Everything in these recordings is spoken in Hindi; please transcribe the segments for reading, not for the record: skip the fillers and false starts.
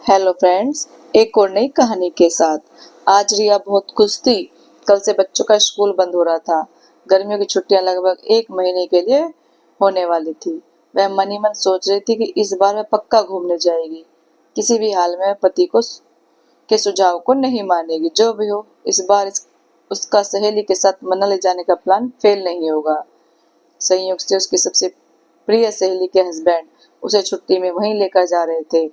हेलो फ्रेंड्स, एक और नई कहानी के साथ। आज रिया बहुत खुश थी। कल से बच्चों का स्कूल बंद हो रहा था। गर्मियों की छुट्टियां लगभग एक महीने के लिए होने वाली थी। वह मन ही मन सोच रही थी कि इस बार वह पक्का घूमने जाएगी। किसी भी हाल में वह पति को के सुझाव को नहीं मानेगी। जो भी हो, इस बार उसका सहेली के साथ मनाली जाने का प्लान फेल नहीं होगा। संयोग से उसकी सबसे प्रिय सहेली के हस्बैंड उसे छुट्टी में वहीं लेकर जा रहे थे,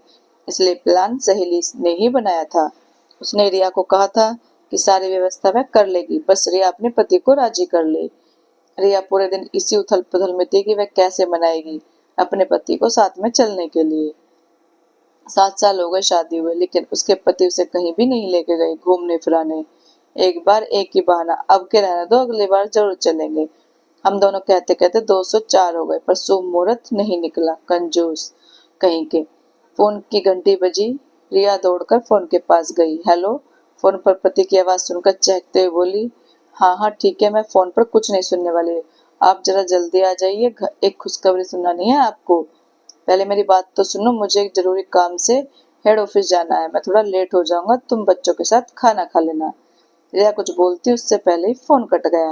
इसलिए प्लान सहेली ने ही बनाया था। उसने रिया को कहा था कि सारी व्यवस्था वह कर लेगी, बस रिया अपने पति को राजी कर ले। रिया पूरे दिन इसी उथल पुथल में थी कि वह कैसे मनाएगी अपने पति को साथ में चलने के लिए। 7 साल हो गए शादी हुए, लेकिन उसके पति उसे कहीं भी नहीं लेके गए घूमने फिराने। एक बार एक ही बहाना, अब के रहने दो, अगली बार जरूर चलेंगे। हम दोनों कहते कहते 204 हो गए, पर शुभ मुहूर्त नहीं निकला। कंजूस कहीं के। फोन की घंटी बजी। रिया दौड़कर फोन के पास गई। हेलो। फोन पर पति की आवाज सुनकर चहकते हुए बोली, हाँ हाँ ठीक है, मैं फोन पर कुछ नहीं सुनने वाली। आप जरा जल्दी आ जाइए, एक खुशखबरी सुनानी है आपको। पहले मेरी बात तो सुनो, मुझे एक जरूरी काम से हेड ऑफिस जाना है। मैं थोड़ा लेट हो जाऊंगा, तुम बच्चों के साथ खाना खा लेना। रिया कुछ बोलती उससे पहले ही फोन कट गया।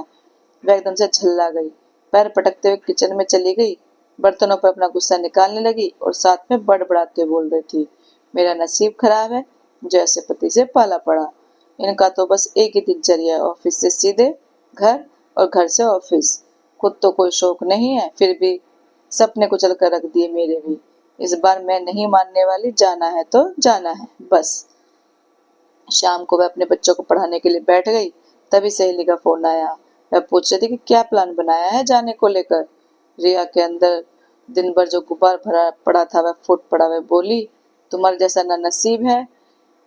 वह एकदम से झल्ला गई। पैर पटकते हुए किचन में चली गई। बर्तनों पर अपना गुस्सा निकालने लगी और साथ में बड़बड़ाते बोल रही थी, मेरा नसीब खराब है, जैसे पति से पाला पड़ा। इनका तो बस एक ही दिनचर्या है, ऑफिस से सीधे घर और घर से ऑफिस। खुद तो कोई शौक नहीं है, फिर भी सपने कुचल कर रख दिए मेरे भी। इस बार मैं नहीं मानने वाली, जाना है तो जाना है बस। शाम को वह अपने बच्चों को पढ़ाने के लिए बैठ गई। तभी सहेली का फोन आया। वह पूछ रही थी कि क्या प्लान बनाया है जाने को लेकर। रिया के अंदर दिन भर जो गुब्बार भरा पड़ा था वह फूट पड़ा। वह बोली, तुम्हारे जैसा ना नसीब है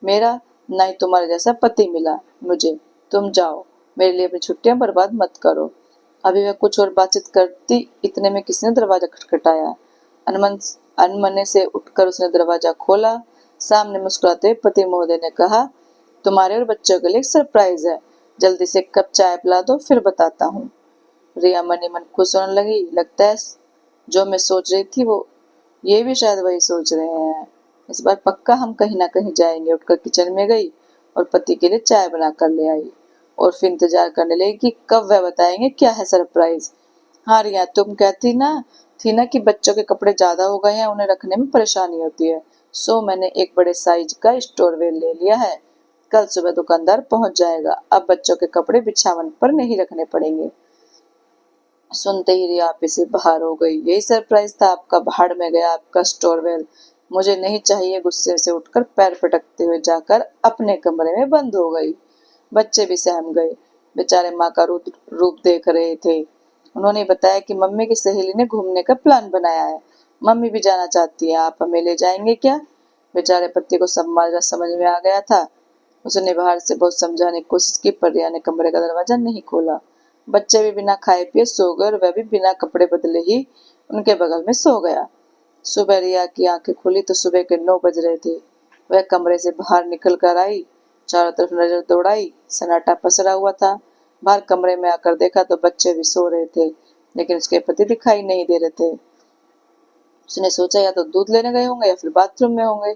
मेरा, ना ही तुम्हारे जैसा पति मिला मुझे। तुम जाओ, मेरे लिए अपनी छुट्टियां बर्बाद मत करो। अभी वह कुछ और बातचीत करती, इतने में किसी ने दरवाजा खटखटाया। अनमन अनमने से उठकर उसने दरवाजा खोला। सामने मुस्कुराते हुए पति महोदय ने कहा, तुम्हारे और बच्चों के लिए एक सरप्राइज है, जल्दी से एक कप चाय पिला दो, फिर बताता हूँ। रिया मन ही मन खुश होने लगी। लगता है जो मैं सोच रही थी वो ये भी शायद वही सोच रहे हैं। इस बार पक्का हम कहीं ना कहीं जाएंगे। उठकर किचन में गई और पति के लिए चाय बना कर ले आई और फिर इंतजार करने लगी कि कब वह बताएंगे क्या है सरप्राइज। हाँ रिया, तुम कहती ना थी ना कि बच्चों के कपड़े ज्यादा हो गए हैं, उन्हें रखने में परेशानी होती है, सो मैंने एक बड़े साइज का स्टोरवेल ले लिया है। कल सुबह दुकानदार पहुंच जाएगा। अब बच्चों के कपड़े बिछावन पर नहीं रखने पड़ेंगे। सुनते ही रिया आप से बाहर हो गई। यही सरप्राइज था आपका, भाड़ में गया आपका स्टोरवेल, मुझे नहीं चाहिए। गुस्से से उठकर पैर पटकते हुए जाकर अपने कमरे में बंद हो गई। बच्चे भी सहम गए। बेचारे माँ का रूप देख रहे थे। उन्होंने बताया कि मम्मी की सहेली ने घूमने का प्लान बनाया है, मम्मी भी जाना चाहती है, आप हमें ले जाएंगे क्या। बेचारे पति को सब माजरा समझ में आ गया था। उसने बाहर से बहुत समझाने की कोशिश की, पर रिया ने कमरे का दरवाजा नहीं खोला। बच्चे भी बिना खाए पिए सो गए और वह भी बिना कपड़े बदले ही उनके बगल में सो गया। सुबह रिया की आंखें खुली तो सुबह के 9 बज रहे थे। वह कमरे से बाहर निकल कर आई, चारों तरफ नजर दौड़ाई। सन्नाटा पसरा हुआ था। बाहर कमरे में आकर देखा तो बच्चे भी सो रहे थे, लेकिन उसके पति दिखाई नहीं दे रहे थे। उसने सोचा या तो दूध लेने गए होंगे या फिर बाथरूम में होंगे।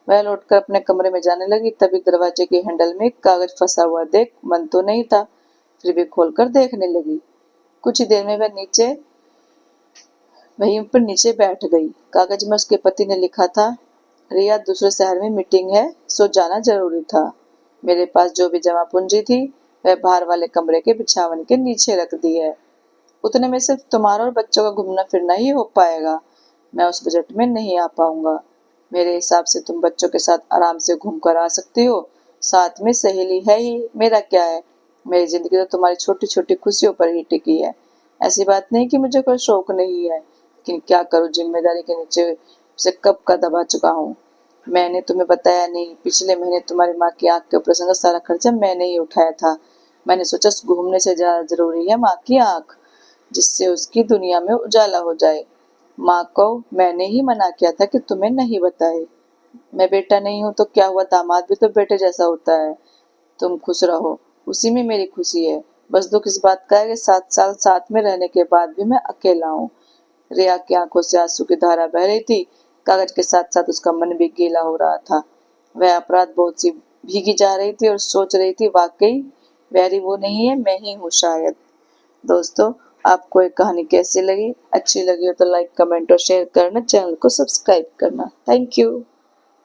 वह लौटकर अपने कमरे में जाने लगी, तभी दरवाजे के हैंडल में एक कागज फंसा हुआ देख मन तो नहीं था, फिर भी खोलकर देखने लगी। कुछ ही देर में वह वहीं पर नीचे बैठ गई। कागज में उसके पति ने लिखा था, रिया दूसरे शहर में मीटिंग है, सो जाना जरूरी था। मेरे पास जो भी जमा पूंजी थी वह बाहर वाले कमरे के बिछावन के नीचे रख दी है। उतने में सिर्फ तुम्हारा और बच्चों का घूमना फिरना ही हो पाएगा, मैं उस बजट में नहीं आ पाऊंगा। मेरे हिसाब से तुम बच्चों के साथ आराम से घूम कर आ सकती हो, साथ में सहेली है ही, मेरा क्या है। मेरी जिंदगी तो तुम्हारी छोटी छोटी खुशियों पर ही टिकी है। ऐसी बात नहीं कि मुझे कोई शौक नहीं है, लेकिन क्या करूं, जिम्मेदारी के नीचे उसे कब का दबा चुका हूँ। मैंने तुम्हें बताया नहीं, पिछले महीने तुम्हारी माँ की आंख के ऑपरेशन का सारा खर्चा मैंने ही उठाया था। मैंने सोचा घूमने से ज्यादा जरूरी है माँ की आंख, जिससे उसकी दुनिया में उजाला हो जाए। माँ को मैंने ही मना किया था कि तुम्हें नहीं बताए। मैं बेटा नहीं हूं तो क्या हुआ, दामाद भी तो बेटे जैसा होता है। तुम खुश रहो, उसी में मेरी खुशी है। बस दुख इस बात का है कि 7 साल साथ में रहने के बाद भी मैं अकेला हूँ। रिया की आंखों से आंसू की धारा बह रही थी। कागज के साथ साथ उसका मन भी गीला हो रहा था। वह अपराध बहुत सी भीगी जा रही थी और सोच रही थी वाकई वैरी वो नहीं है, मैं ही हूँ शायद। दोस्तों, आपको ये कहानी कैसी लगी? अच्छी लगी हो तो लाइक, कमेंट और शेयर करना, चैनल को सब्सक्राइब करना। Thank you.